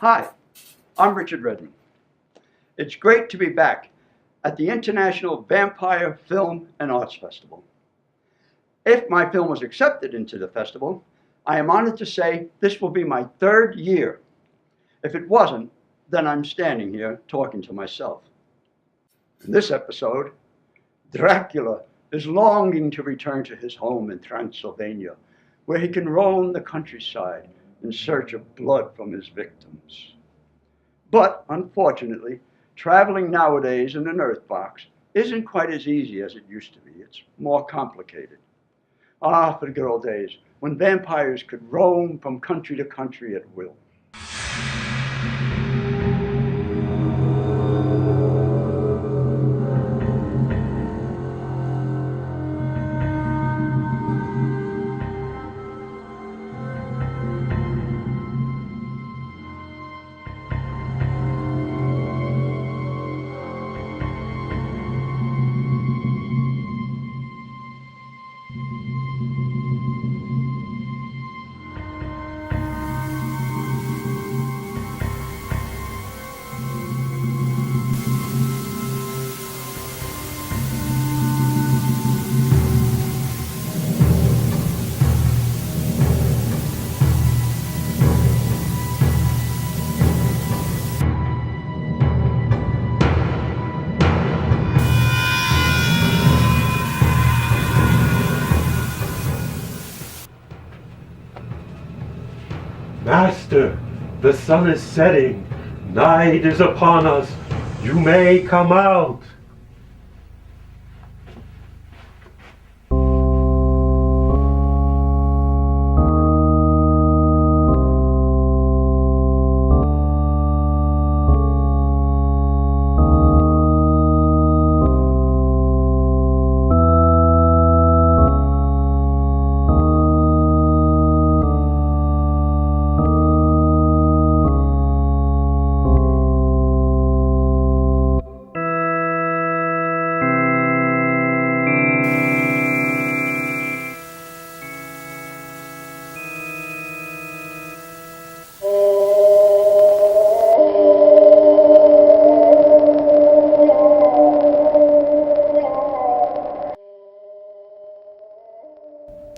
Hi, I'm Richard Redmond. It's great to be back at the International Vampire Film and Arts Festival. If my film was accepted into the festival, I am honored to say this will be my third year. If it wasn't, then I'm standing here talking to myself. In this episode, Dracula is longing to return to his home in Transylvania, where he can roam the countryside in search of blood from his victims. But unfortunately, traveling nowadays in an earth box isn't quite as easy as it used to be. It's more complicated. Ah, for the good old days when vampires could roam from country to country at will. Master, the sun is setting. Night is upon us. You may come out.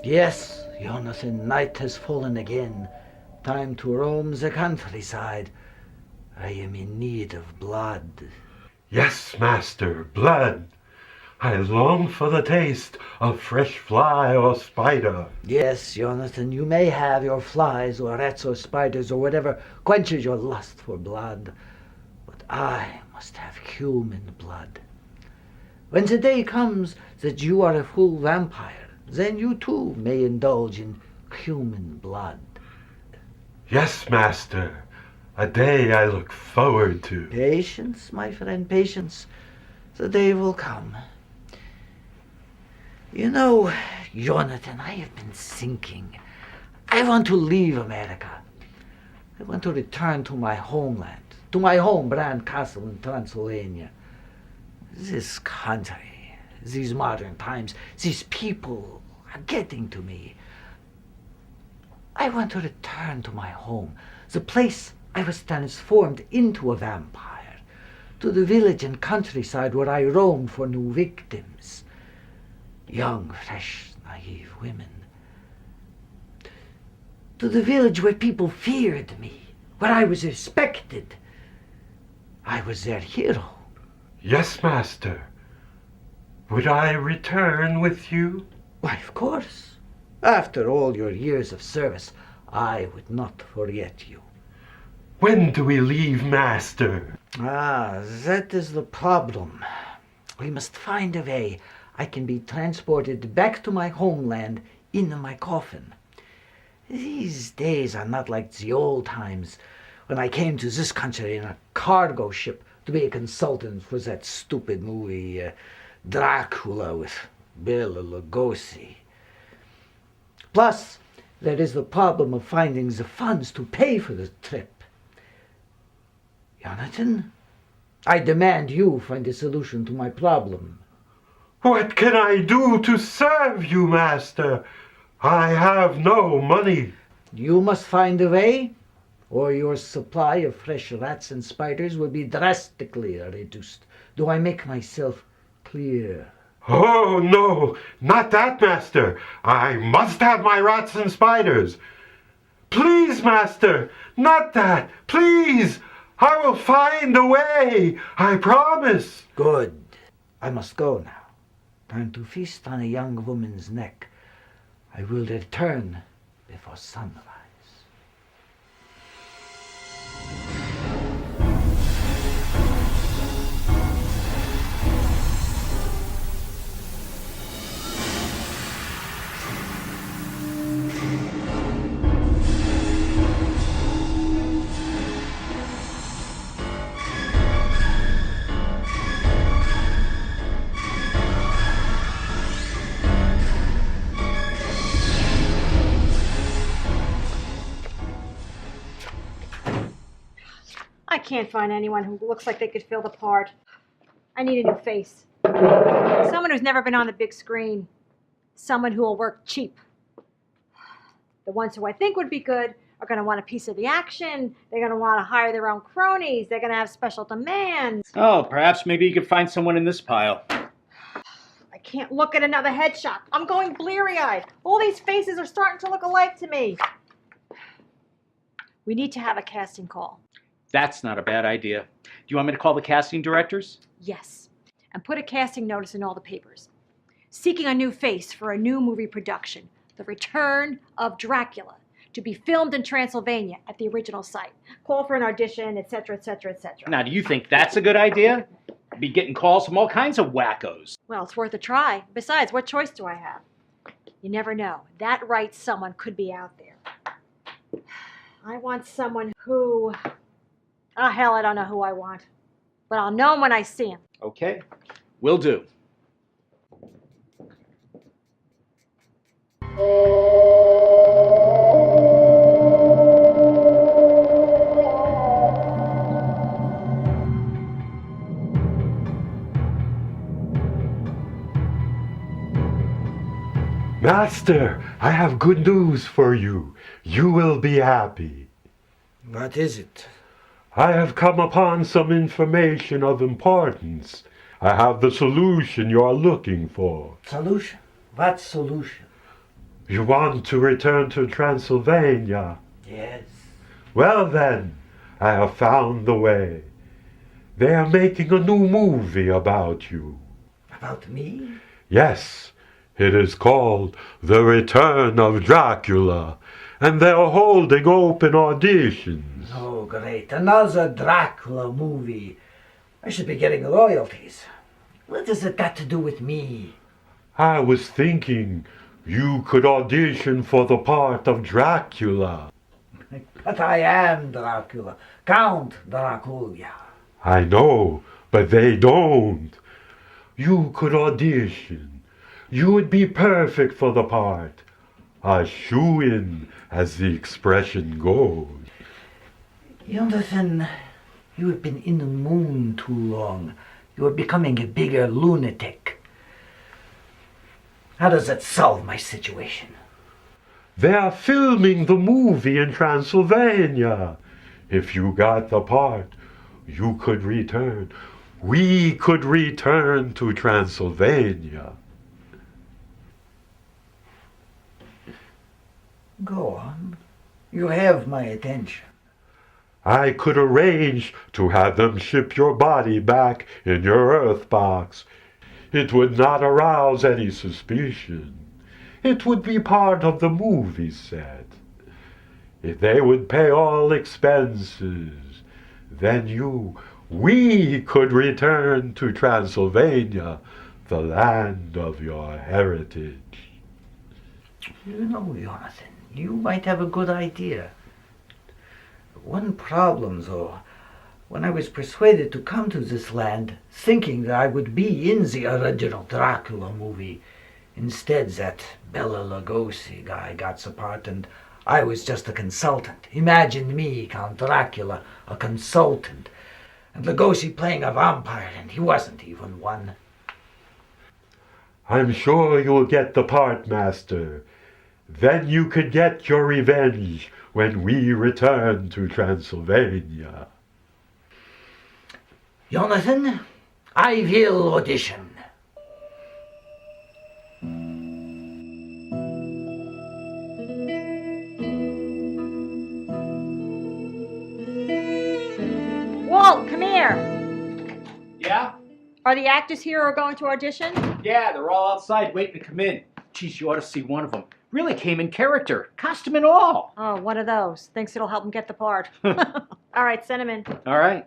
Yes, Jonathan, night has fallen again. Time to roam the countryside. I am in need of blood. Yes, master, blood. I long for the taste of fresh fly or spider. Yes, Jonathan, you may have your flies or rats or spiders or whatever quenches your lust for blood. But I must have human blood. When the day comes that you are a full vampire, then you too may indulge in human blood. Yes, master. A day I look forward to. Patience, my friend, patience. The day will come. You know, Jonathan, I have been thinking. I want to leave America. I want to return to my homeland, to my home brand castle in Transylvania. This country, these modern times, these people are getting to me. I want to return to my home, the place I was transformed into a vampire, to the village and countryside where I roamed for new victims. Young, fresh, naive women. To the village where people feared me, where I was respected. I was their hero. Yes, master. Would I return with you? Why, of course. After all your years of service, I would not forget you. When do we leave, master? Ah, that is the problem. We must find a way I can be transported back to my homeland in my coffin. These days are not like the old times when I came to this country in a cargo ship to be a consultant for that stupid movie Dracula with Bela Lugosi. Plus, there is the problem of finding the funds to pay for the trip. Jonathan, I demand you find a solution to my problem. What can I do to serve you, master? I have no money. You must find a way, or your supply of fresh rats and spiders will be drastically reduced. Do I make myself clear? Oh, no, not that, master. I must have my rats and spiders. Please, master, not that. Please, I will find a way. I promise. Good. I must go now. Time to feast on a young woman's neck. I will return before sunrise. I can't find anyone who looks like they could fill the part. I need a new face. Someone who's never been on the big screen. Someone who will work cheap. The ones who I think would be good are going to want a piece of the action. They're going to want to hire their own cronies. They're going to have special demands. Oh, perhaps maybe you could find someone in this pile. I can't look at another headshot. I'm going bleary-eyed. All these faces are starting to look alike to me. We need to have a casting call. That's not a bad idea. Do you want me to call the casting directors? Yes, and put a casting notice in all the papers. Seeking a new face for a new movie production, The Return of Dracula, to be filmed in Transylvania at the original site. Call for an audition, etc., etc., etc. Now, do you think that's a good idea? I'd be getting calls from all kinds of wackos. Well, it's worth a try. Besides, what choice do I have? You never know. That right someone could be out there. I want someone who... Oh, hell, I don't know who I want. But I'll know him when I see him. Okay, will do. Master, I have good news for you. You will be happy. What is it? I have come upon some information of importance. I have the solution you are looking for. Solution? What solution? You want to return to Transylvania? Yes. Well then, I have found the way. They are making a new movie about you. About me? Yes, it is called The Return of Dracula, and they are holding open auditions. Oh, great. Another Dracula movie. I should be getting royalties. What has it got to do with me? I was thinking you could audition for the part of Dracula. But I am Dracula. Count Dracula. I know, but they don't. You could audition. You would be perfect for the part. A shoo-in, as the expression goes. Jonathan, you have been in the moon too long. You are becoming a bigger lunatic. How does that solve my situation? They are filming the movie in Transylvania. If you got the part, you could return. We could return to Transylvania. Go on. You have my attention. I could arrange to have them ship your body back in your earth box. It would not arouse any suspicion. It would be part of the movie set. If they would pay all expenses, then we could return to Transylvania, the land of your heritage. You know, Jonathan, you might have a good idea. One problem, though, when I was persuaded to come to this land, thinking that I would be in the original Dracula movie, instead that Bela Lugosi guy got the part and I was just a consultant. Imagine me, Count Dracula, a consultant. And Lugosi playing a vampire, and he wasn't even one. I'm sure you'll get the part, Master. Then you could get your revenge when we return to Transylvania. Jonathan, I will audition. Walt, come here. Yeah? Are the actors here who are going to audition? Yeah, they're all outside waiting to come in. Geez, you ought to see one of them. Really came in character, costume and all. Oh, one of those. Thinks it'll help him get the part. All right, send him in. All right.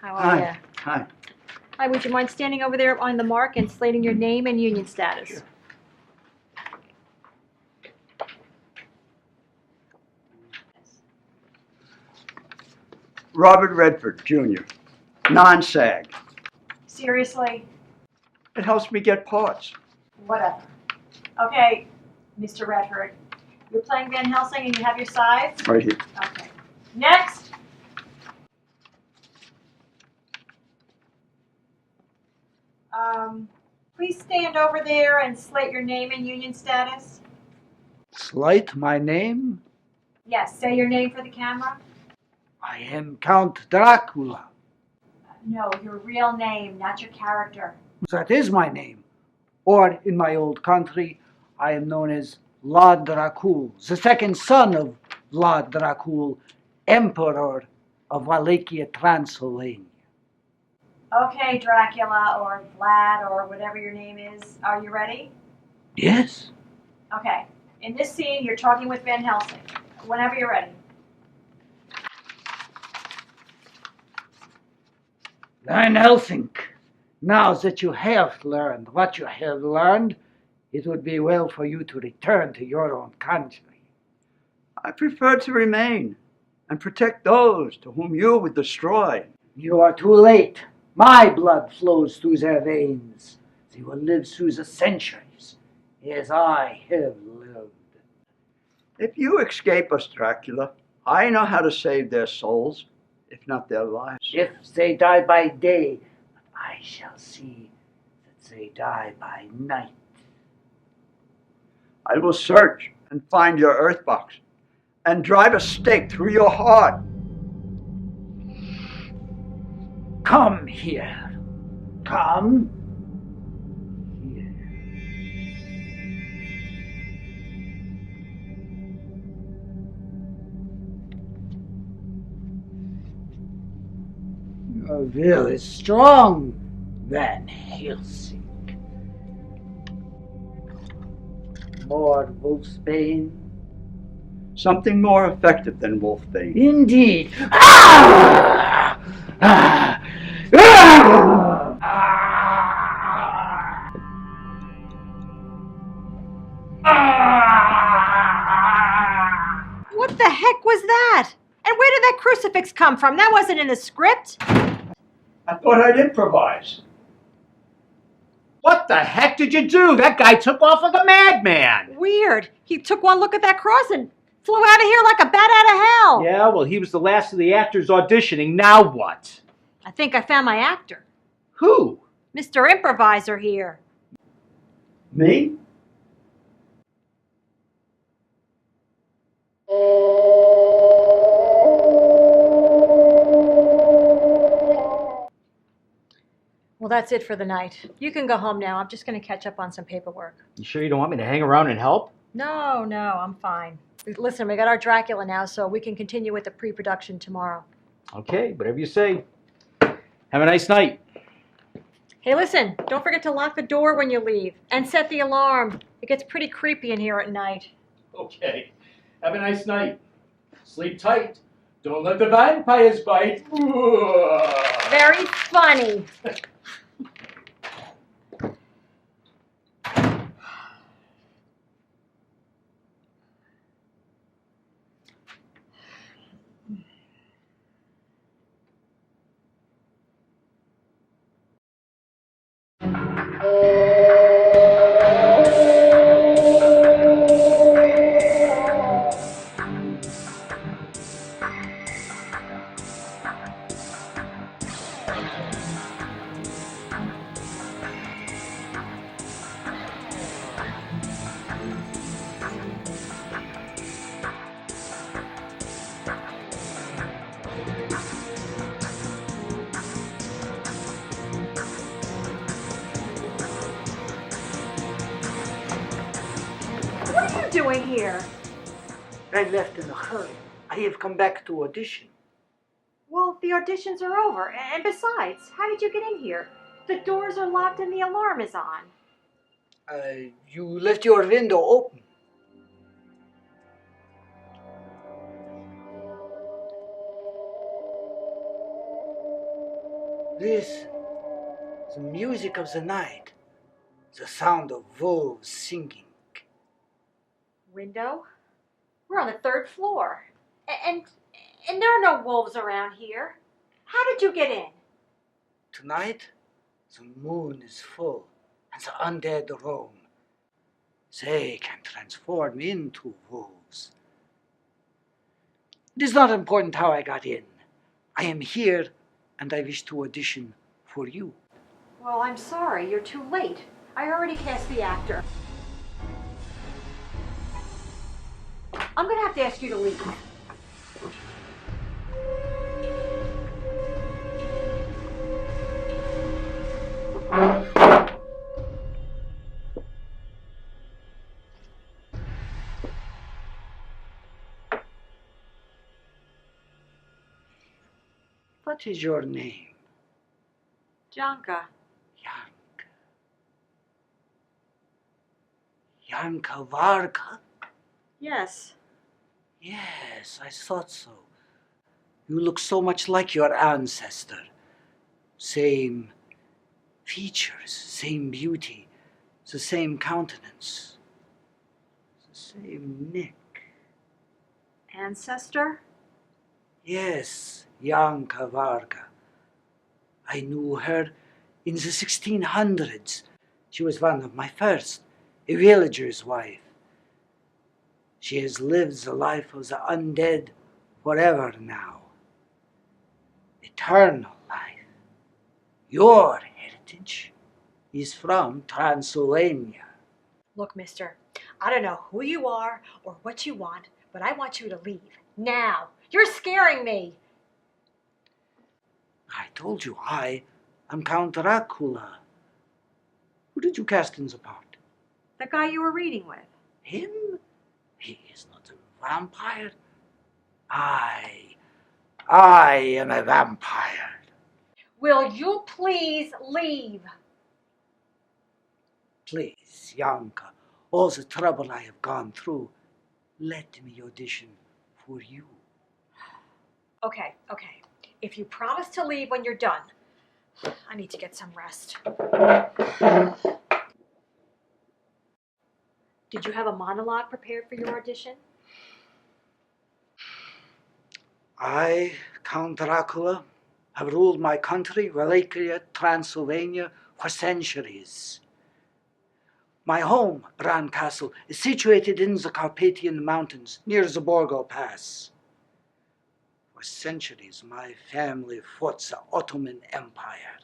How are you? Hi. Hi, would you mind standing over there on the mark and slating your name and union status? Sure. Robert Redford, Jr., non-SAG. Seriously? It helps me get parts. Whatever. Okay, Mr. Redford. You're playing Van Helsing and you have your sides? Right here. Okay. Next! Please stand over there and slate your name and union status. Slight my name? Yes, say your name for the camera. I am Count Dracula. No, your real name, not your character. That is my name. Or, in my old country, I am known as Lord Dracul, the second son of Lord Dracul, Emperor of Wallachia, Transylvania. Okay, Dracula or Vlad or whatever your name is. Are you ready? Yes? Okay. In this scene, you're talking with Van Helsing. Whenever you're ready. Van Helsing, now that you have learned what you have learned, it would be well for you to return to your own country. I prefer to remain and protect those to whom you would destroy. You are too late. My blood flows through their veins. They will live through the centuries, as I have lived. If you escape us, Dracula, I know how to save their souls, if not their lives. If they die by day, I shall see that they die by night. I will search and find your earth box and drive a stake through your heart. Come here. Come here. Your will is strong, Van Helsing. More wolfsbane? Something more effective than Wolfbane. Indeed. Ah! Ah! Ah! Ah! What the heck was that? And where did that crucifix come from? That wasn't in the script. I thought I'd improvise. What the heck did you do? That guy took off like a madman. Weird. He took one look at that cross and flew out of here like a bat out of hell. Yeah, well, he was the last of the actors auditioning. Now what? I think I found my actor. Who? Mr. Improviser here. Me? Well, that's it for the night. You can go home now. I'm just going to catch up on some paperwork. You sure you don't want me to hang around and help? No, I'm fine. Listen, we got our Dracula now, so we can continue with the pre-production tomorrow. Okay, whatever you say. Have a nice night. Hey, listen, don't forget to lock the door when you leave and set the alarm. It gets pretty creepy in here at night. Okay. Have a nice night. Sleep tight. Don't let the vampires bite. Very funny. doing here? I left in a hurry. I have come back to audition. Well, the auditions are over. And besides, how did you get in here? The doors are locked and the alarm is on. You left your window open. Listen, the music of the night, the sound of wolves singing. Window? We're on the 3rd floor. And there are no wolves around here. How did you get in? Tonight, the moon is full and the undead roam. They can transform into wolves. It is not important how I got in. I am here and I wish to audition for you. Well, I'm sorry. You're too late. I already cast the actor. I'm going to have to ask you to leave. What is your name? Janka. Yanka Varga? Yes. Yes, I thought so. You look so much like your ancestor. Same features, same beauty, the same countenance, the same neck. Ancestor? Yes, Yanka Varga. I knew her in the 1600s. She was one of my first, a villager's wife. She has lived the life of the undead forever now. Eternal life. Your heritage is from Transylvania. Look, mister, I don't know who you are or what you want, but I want you to leave. Now. You're scaring me. I told you I am Count Dracula. Who did you cast in the part? The guy you were reading with. Him? He is not a vampire. I am a vampire. Will you please leave? Please, Yanka, all the trouble I have gone through, let me audition for you. Okay. If you promise to leave when you're done, I need to get some rest. Did you have a monologue prepared for your audition? I, Count Dracula, have ruled my country, Wallachia, Transylvania, for centuries. My home, Bran Castle, is situated in the Carpathian Mountains, near the Borgo Pass. For centuries, my family fought the Ottoman Empire,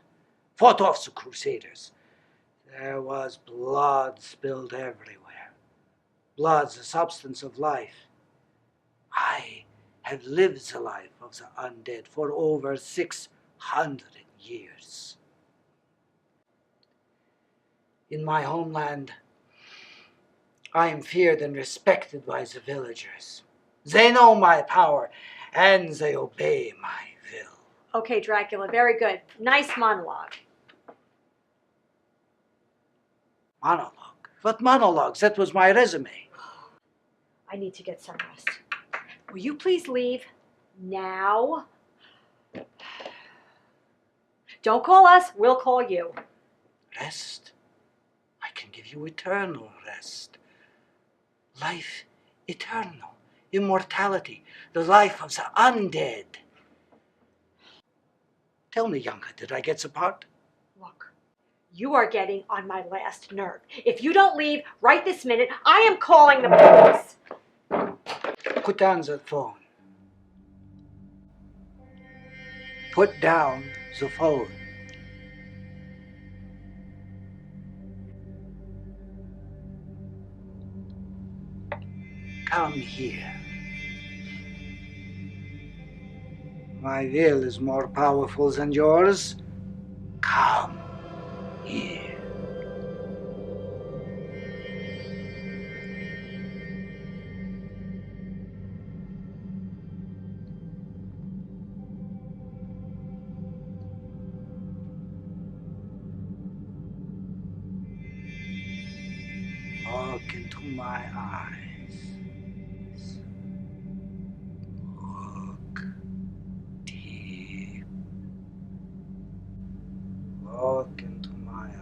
fought off the Crusaders. There was blood spilled everywhere. Blood, the substance of life. I have lived the life of the undead for over 600 years. In my homeland, I am feared and respected by the villagers. They know my power, and they obey my will. Okay, Dracula, very good. Nice monologue. Monologue? What monologues? That was my resume. I need to get some rest. Will you please leave now? Don't call us, we'll call you. Rest? I can give you eternal rest. Life eternal. Immortality. The life of the undead. Tell me, Yanka, did I get the part? Look, you are getting on my last nerve. If you don't leave right this minute, I am calling the police. Put down the phone. Put down the phone. Come here. My will is more powerful than yours. Come here. Look into my eyes. Look deep. Look into my eyes.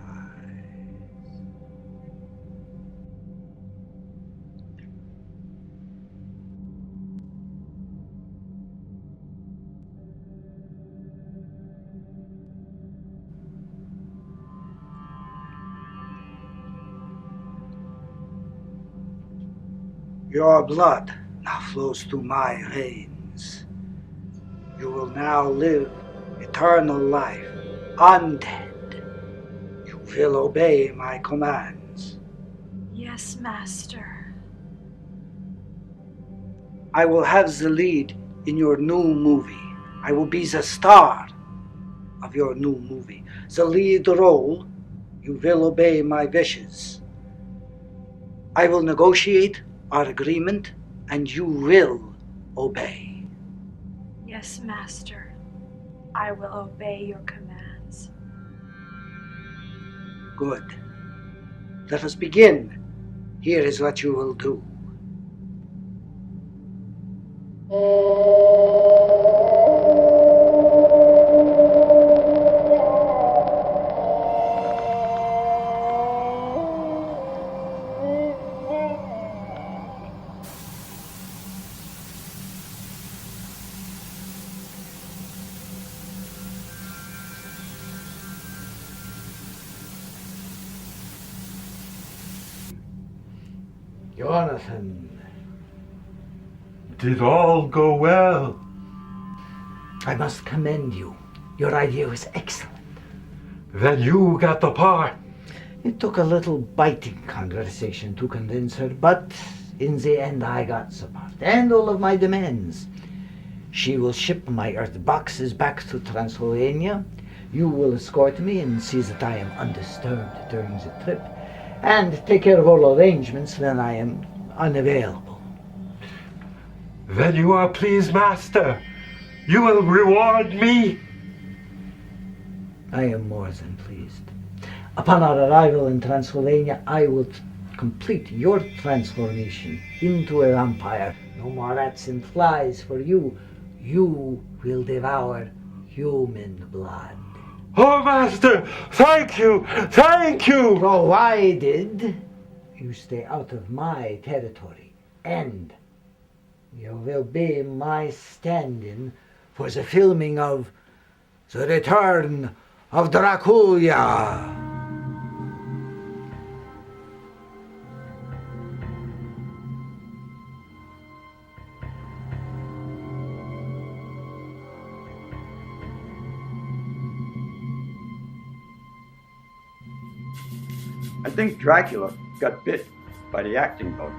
Your blood now flows through my veins. You will now live eternal life, undead. You will obey my commands. Yes, Master. I will have the lead in your new movie. I will be the star of your new movie. The lead role, you will obey my wishes. I will negotiate our agreement, and you will obey. Yes, Master. I will obey your commands. Good. Let us begin. Here is what you will do. Jonathan, Did all go well? I must commend you. Your idea was excellent. Then you got the part. It took a little biting conversation to convince her, but in the end I got the part, and all of my demands. She will ship my earth boxes back to Transylvania. You will escort me and see that I am undisturbed during the trip, and take care of all arrangements when I am unavailable. Then you are pleased, master. You will reward me. I am more than pleased. Upon our arrival in Transylvania, I will complete your transformation into a vampire. No more rats and flies for you. You will devour human blood. Oh, master, thank you, thank you. Provided you stay out of my territory, and you will be my stand-in for the filming of The Return of Dracula. I think Dracula got bit by the acting bug.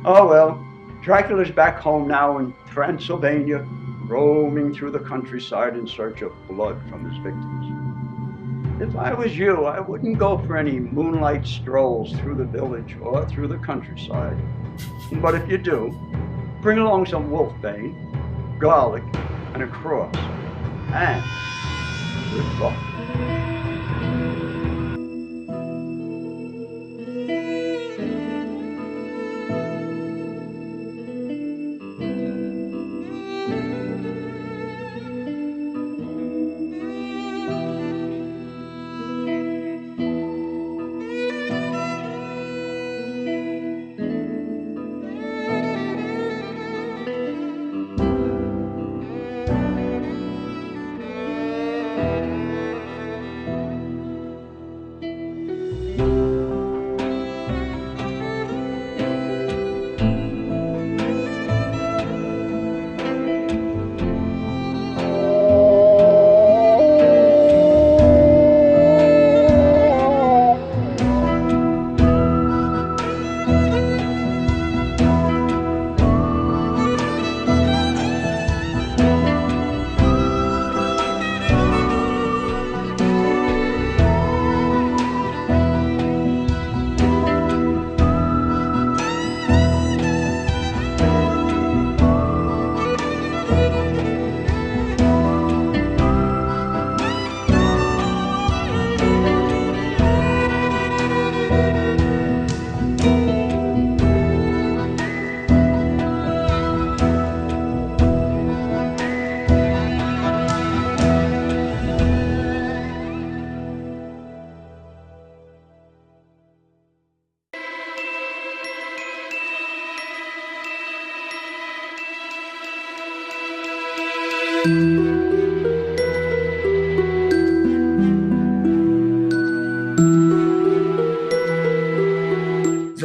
Oh well, Dracula's back home now in Transylvania, roaming through the countryside in search of blood from his victims. If I was you, I wouldn't go for any moonlight strolls through the village or through the countryside. But if you do, bring along some wolfbane, garlic, and a cross. And good luck.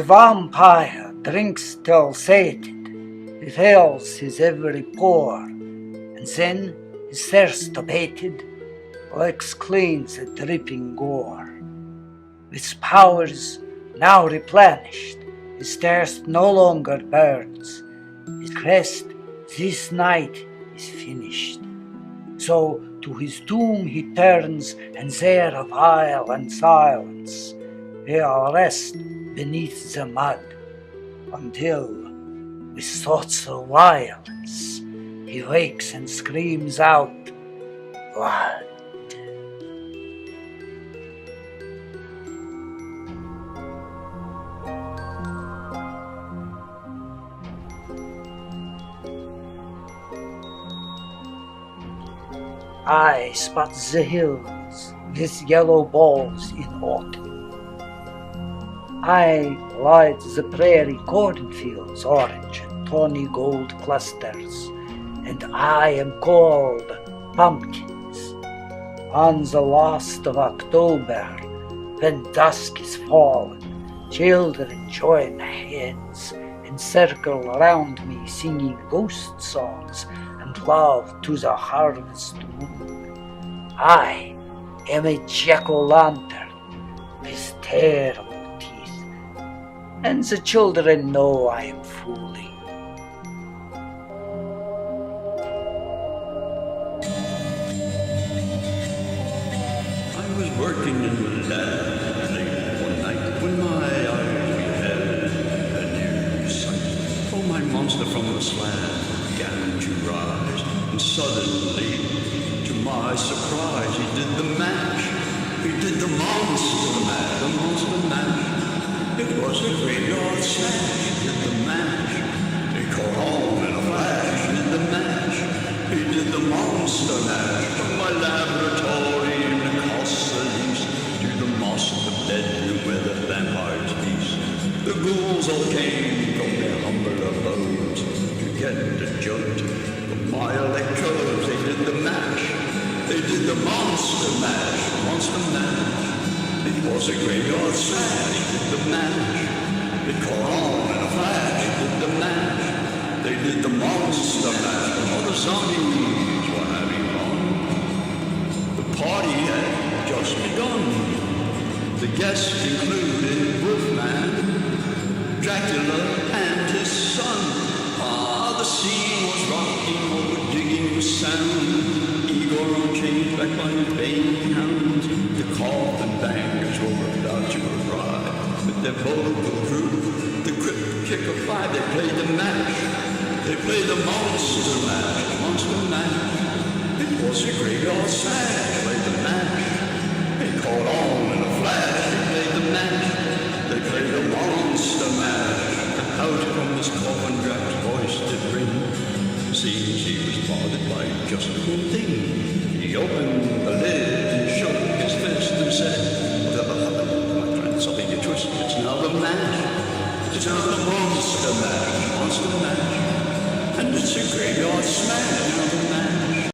vampire drinks till sated, he fills his every pore, and then, his thirst abated, licks clean the dripping gore. With powers now replenished, his thirst no longer burns, his quest this night is finished. So to his doom he turns, and there of isle and silence he'll rest beneath the mud, until, with thoughts of violence, he wakes and screams out, blood. I spot the hills with yellow balls in autumn. I light the prairie cornfields orange and tawny gold clusters, and I am called pumpkins. On the last of October, when dusk is fallen, children join hands and circle around me singing ghost songs and love to the harvest moon. I am a jack-o'-lantern with terrible teeth, and the children know I am fooling. I was working in the lab late one night when my eyes beheld a new sight. Oh, my monster from the slab began to rise, and suddenly, to my surprise, he did the mash. He did the monster mash, the monster mash. It was a graveyard smash. He did the mash. It caught on in a flash. He did the mash. He did the monster mash. From my laboratory in the castle east to the mosque of dead where the vampires feast. The ghouls all came from their humble abodes to get the jolt from my electrodes. They did the mash. They did the monster mash. Monster mash. It was a graveyard smash. They did the mash. It caught on in a flash. They did the mash. They did the monster mash. All the zombies were having fun. The party had just begun. The guests included Wolfman, Dracula, and his son. Ah, the scene was rocking, all the digging was sound. Igor on chains back by his baying hounds. The coffin bangers were about to arrive. With their vocal crew, the crypt kicker five, they played the mash. They played the monster mash, monster mash. It was a graveyard smash. Played the mash. It caught on in a flash. They played the mash. They played the monster mash. And out from his coffin Drac's voice did ring. Seems he was bothered by just one thing. He opened the lid and shook his fist and said, "Whatever happened to my friend? Something you twisted. It's now the mash. It's now the monster mash, monster mash. And it's a graveyard smash, now the mash.